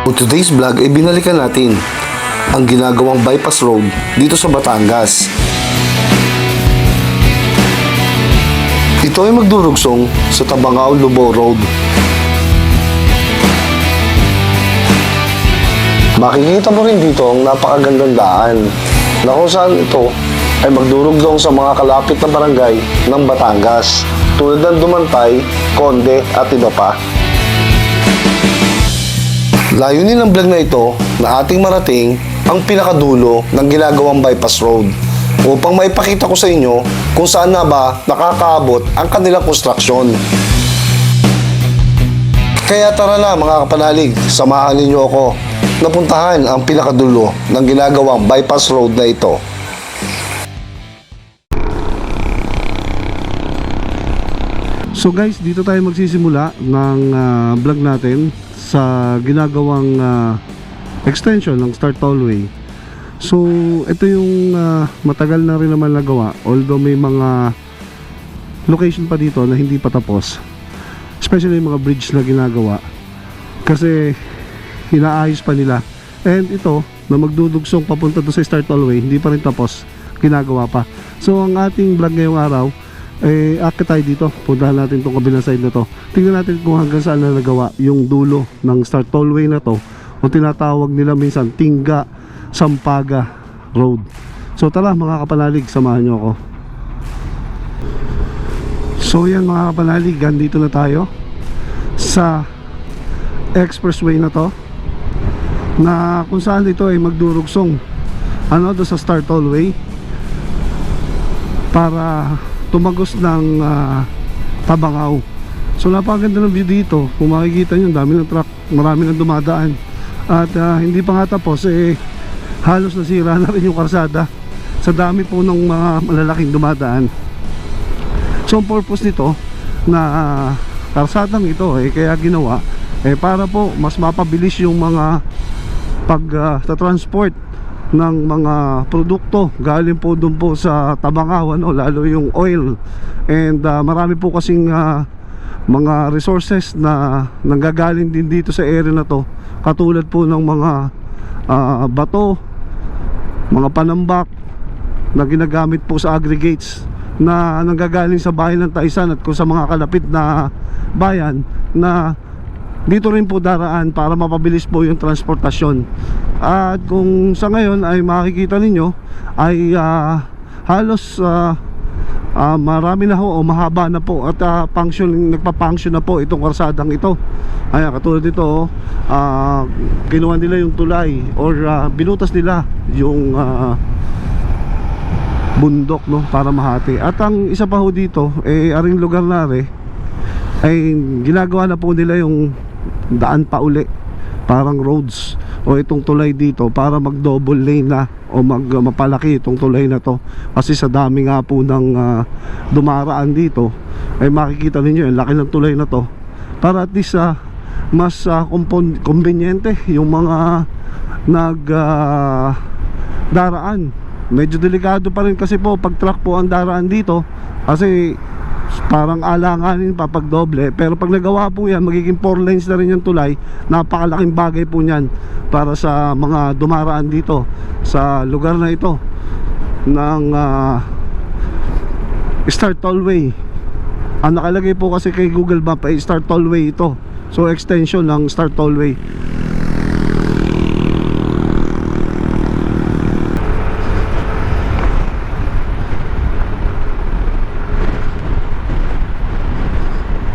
For today's vlog ay binalikan natin ang ginagawang bypass road dito sa Batangas. Ito ay magdurugsong sa Tabangao-Lubao Road. Makikita mo rin dito ang napakagandang daan na kung saan ito ay magdurugtong sa mga kalapit na barangay ng Batangas tulad ng Dumantay, Conde at iba pa. Layunin ng vlog na ito na ating marating ang pinakadulo ng ginagawang bypass road upang maipakita ko sa inyo kung saan na ba nakakaabot ang kanilang konstruksyon. Kaya tara na mga kapanalig, samahan ninyo ako na puntahan ang pinakadulo ng ginagawang bypass road na ito. So guys, dito tayo magsisimula ng vlog natin sa ginagawang extension ng Star Tollway. So ito yung matagal na rin naman nagawa, although may mga location pa dito na hindi pa tapos, especially yung mga bridge na ginagawa kasi inaayos pa nila. And ito na magdudugsong papunta doon sa Star Tollway, hindi pa rin tapos, ginagawa pa. So ang ating vlog ngayong araw, akit tayo dito, puntahan natin itong kabilang side na to. Tingnan natin kung hanggang saan na nagawa yung dulo ng Star Tollway na to, o tinatawag nila minsan Tingga Sampaga Road. So tara mga kapanalig, samahan nyo ako. So yan mga kapanalig, andito na tayo sa expressway na to, na kung saan ito ay magdurugsong doon sa Star Tollway para tumagos ng Tabangao. So napakaganda ng view dito. Kung makikita nyo, dami ng truck, marami nang dumadaan. At hindi pa nga tapos, halos nasira na rin yung karsada sa dami po ng mga malalaking dumadaan. So ang purpose nito na karsadang ito kaya ginawa para po mas mapabilis yung mga pag-transport ng mga produkto galing po doon po sa Tabangao, lalo yung oil. And marami po kasing mga resources na nanggagaling din dito sa area na to, katulad po ng mga bato, mga panambak na ginagamit po sa aggregates na nanggagaling sa bayan ng Taisan at kung sa mga kalapit na bayan na dito rin po daraan para mapabilis po yung transportasyon. At kung sa ngayon ay makikita ninyo ay halos marami na ho o mahaba na po at nagpa-function na po itong karsadang ito. Ayan, katulad dito kinuha nila yung tulay or binutas nila yung bundok para mahati. At ang isa pa ho dito aring lugar na ay ginagawa na po nila yung daan pa uli, parang roads o itong tulay dito para mag double lane na o mapalaki itong tulay na to, kasi sa dami nga po ng dumaraan dito ay makikita ninyo yung laki ng tulay na to, para at least mas conveniente yung mga daraan. Medyo delikado pa rin kasi po pag truck po ang daraan dito, kasi parang alanganin pa pag doble. Pero pag nagawa po yan, magiging 4 lanes na rin yung tulay. Napakalaking bagay po niyan para sa mga dumaraan dito sa lugar na ito ng Star Tollway. Ang nakalagay po kasi kay Google Map ay Star Tollway ito. So extension ng Star Tollway.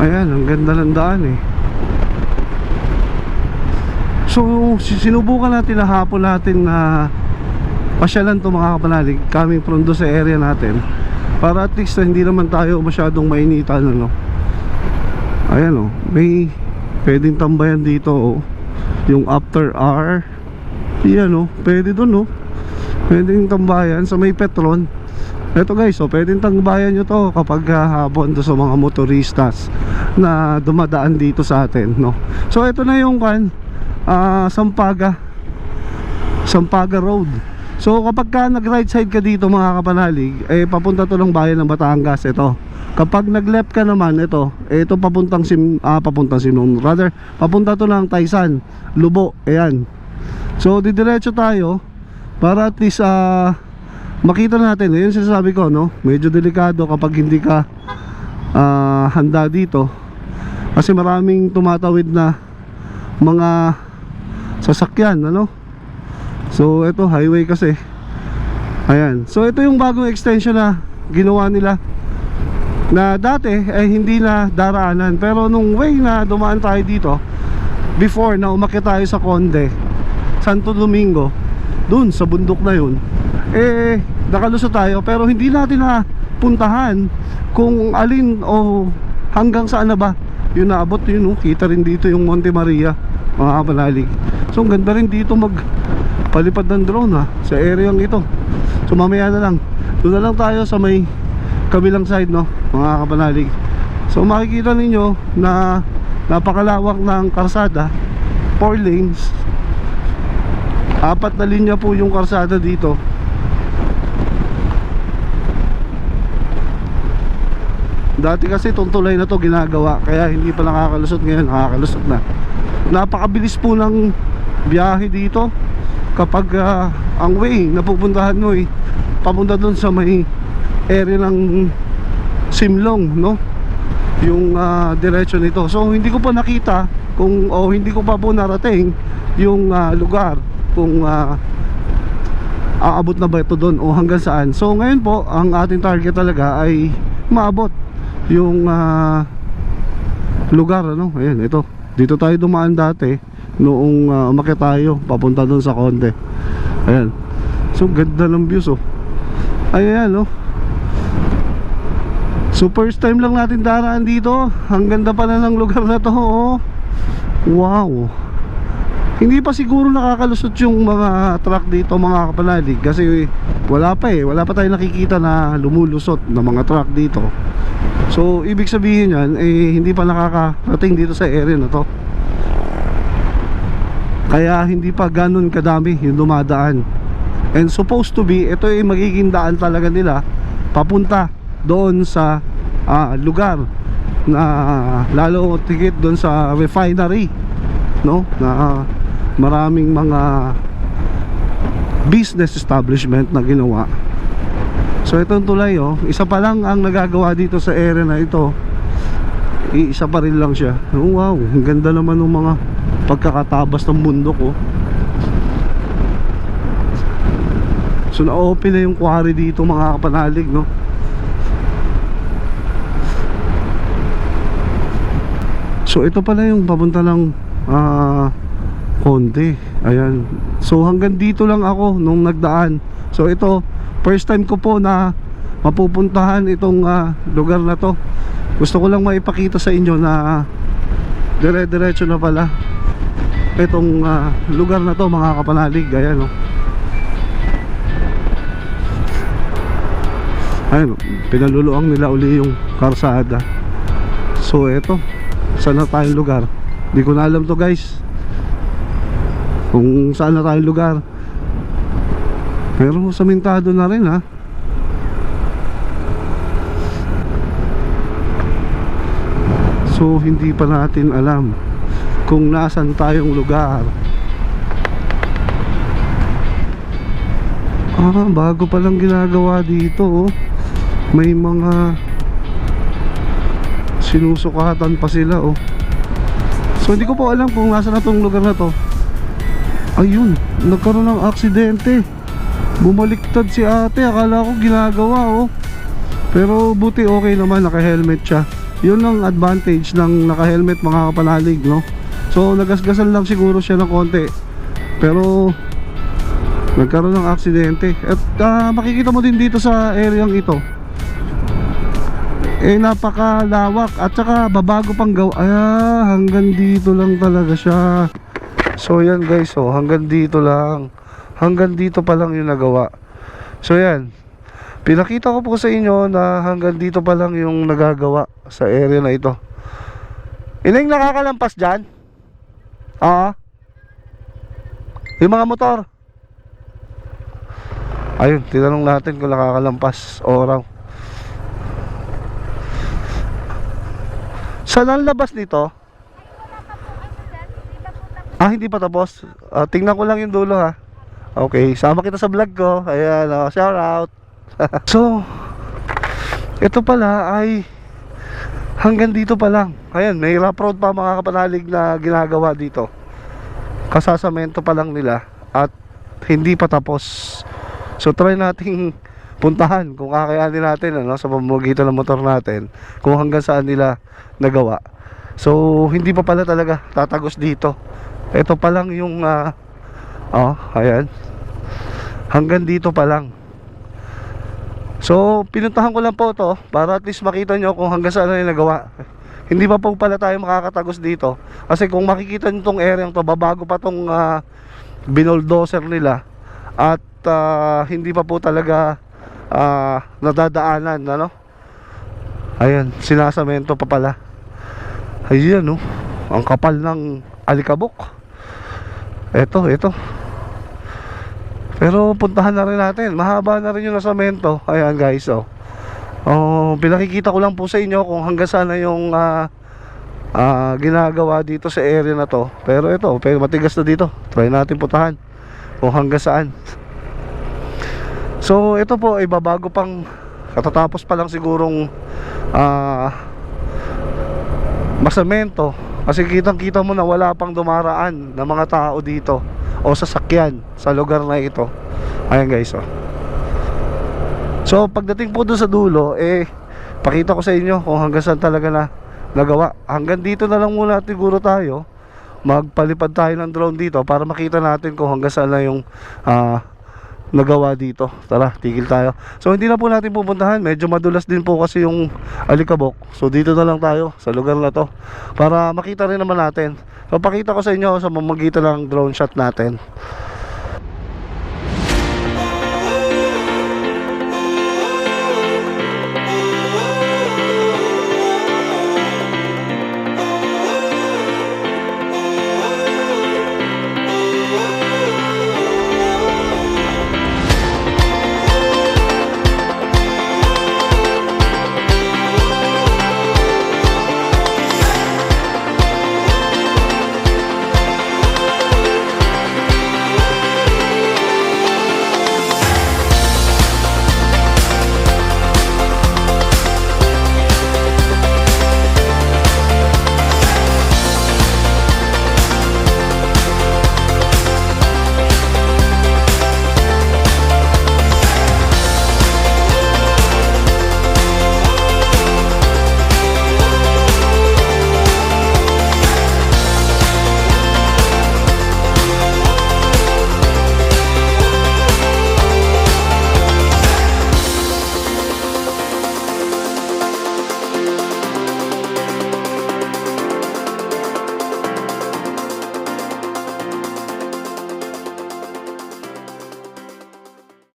Ayan, ang ganda ng daan So sinubukan natin na hapon natin na pasyalan to mga kapanalig, coming from do sa area natin, para at least hindi naman tayo masyadong mainitan Ayan may pwedeng tambayan dito yung after hour. Yan pwede dun pwedeng tambayan sa may Petron. Ito guys, pwedeng tambayan nyo to kapag hapon do sa mga motoristas na dumadaan dito sa atin So ito na yung Sampaga Road. So kapag ka nag right side ka dito mga kapanalig, eh papunta to ng bayan ng Batangas ito. Kapag nag left ka naman ito papuntang papunta to ng Taysan, Lubo, ayan. So didiretso tayo para at least makita natin. Ayun sinasabi ko, no? Medyo delikado kapag hindi ka handa dito. Kasi maraming tumatawid na mga sasakyan, ano? So ito highway kasi. Ayan. So ito yung bagong extension na ginawa nila. Na dati ay hindi na daraanan. Pero nung way na dumaan tayo dito, before na umakyat tayo sa Conde, Santo Domingo, dun sa bundok na yun, eh nakalusot tayo. Pero hindi natin na puntahan kung alin o hanggang saan na ba yung naabot yun. Kita rin dito yung Monte Maria, mga kapanalig. So ang ganda rin dito magpalipad ng drone sa area ito. So mamaya na lang, doon na lang tayo sa may kabilang side, no, mga kapanalig. So makikita ninyo na napakalawak ng karsada, 4 lanes, 4 na linya po yung karsada dito. Dati kasi itong tulay na to ginagawa, kaya hindi pa nakakalusot. Ngayon nakakalusot na. Napakabilis po ng biyahe dito kapag ang way na pupuntahan mo papunta dun sa may area ng Simlong, no? Yung diretso nito. So hindi ko pa nakita kung hindi ko pa po narating yung lugar kung aabot na ba ito doon o hanggang saan. So ngayon po ang ating target talaga ay maabot yung lugar, ano? Ayan, ito. Dito tayo dumaan dati noong umakyat tayo papunta doon sa Conde. Ayan. So ganda ng views, ayan, no? So first time lang natin daraan dito. Ang ganda pala ng lugar na to, Wow. Hindi pa siguro nakakalusot yung mga truck dito, mga kapanalig, kasi wala pa tayong nakikita na lumulusot na mga truck dito. So ibig sabihin yan, hindi pa nakakarating dito sa area na to. Kaya hindi pa ganun kadami yung dumadaan. And supposed to be, ito ay magiging daan talaga nila papunta doon sa lugar na lalo tigit doon sa refinery, no? Na maraming mga business establishment na ginawa. So itong tulay, isa pa lang ang nagagawa dito sa area na ito. Isa pa rin lang siya. Wow, ang ganda naman ng mga pagkakatabas ng bundok, So na-open na yung quarry dito, mga kapanalig, no? So ito pala yung papunta ng Conde. Ayan. So hanggang dito lang ako nung nagdaan. So ito, first time ko po na mapupuntahan itong lugar na to. Gusto ko lang maipakita sa inyo na dire-diretso na pala itong lugar na to, mga kapanalig. Ayan, Ayun, pinaluluang nila uli yung karsada. So eto, saan na tayong lugar? Hindi ko na alam to, guys, kung saan na tayong lugar. Pero samintado na rin, So hindi pa natin alam kung nasan tayong lugar. Bago pa lang ginagawa dito, May mga sinusukatan pa sila, So hindi ko po alam kung nasa na tong lugar na to. Ayun, nagkaroon ng aksidente. Bumaliktad si ate, akala ko ginagawa, Pero buti okay naman, naka-helmet siya. Yun ang advantage ng naka-helmet, mga kapanalig, no? So nagasgasan lang siguro siya ng konti, pero nagkaroon ng aksidente. At makikita mo din dito sa area ito, napakalawak at saka babago pang gawa. Hanggang dito lang talaga siya. So yan, guys, hanggang dito lang. Hanggang dito pa lang yung nagawa. So yan, pinakita ko po sa inyo na hanggang dito pa lang yung nagagawa sa area na ito. Ilang nakakalampas dyan? Yung mga motor. Ayun, tinanong natin kung nakakalampas oraw. Saan ang labas dito? Hindi pa tapos. Tingnan ko lang yung dulo ha. Okay, sama kita sa vlog ko. Ayan, shout out. So, ito pala ay hanggang dito pa lang. Ayan, may rough road pa mga kapanalig na ginagawa dito. Kasasamento pa lang nila at hindi pa tapos. So try nating puntahan kung kakayanin natin sa pamamagitan ng motor natin kung hanggang saan nila nagawa. So hindi pa pala talaga tatagos dito. Ito pa lang yung ayan. Hanggang dito pa lang. So pinuntahan ko lang po to para at least makita nyo kung hanggang saan nila nagawa. Hindi pa po pala tayo makakatagos dito. Kasi kung makikita nyo tong area to, babago pa tong binoldoser nila. At hindi pa po talaga nadadaanan, Ayan, sinasamento pa pala. Ayan, ang kapal ng alikabok. Ito. Pero puntahan na rin natin. Mahaba na rin yung nasamento. Ayan guys, pinakikita ko lang po sa inyo kung hanggang saan na yung ginagawa dito sa area na to. Pero matigas na dito. Try natin puntahan kung hanggang saan. So ito po ay babago pang katatapos pa lang sigurong masamento. Kasi kitang kita mo na wala pang dumaraan na mga tao dito o sasakyan sa lugar na ito. Ayan guys, So pagdating po doon sa dulo, pakita ko sa inyo kung hanggang saan talaga na nagawa. Hanggang dito na lang muna siguro tayo. Magpalipad tayo ng drone dito para makita natin kung hanggang saan na yung nagawa dito. Tara, tigil tayo. So hindi na po natin pupuntahan. Medyo madulas din po kasi yung alikabok. So dito na lang tayo sa lugar na to para makita rin naman natin. So pakita ko sa inyo sa pamamagitan ng drone shot natin.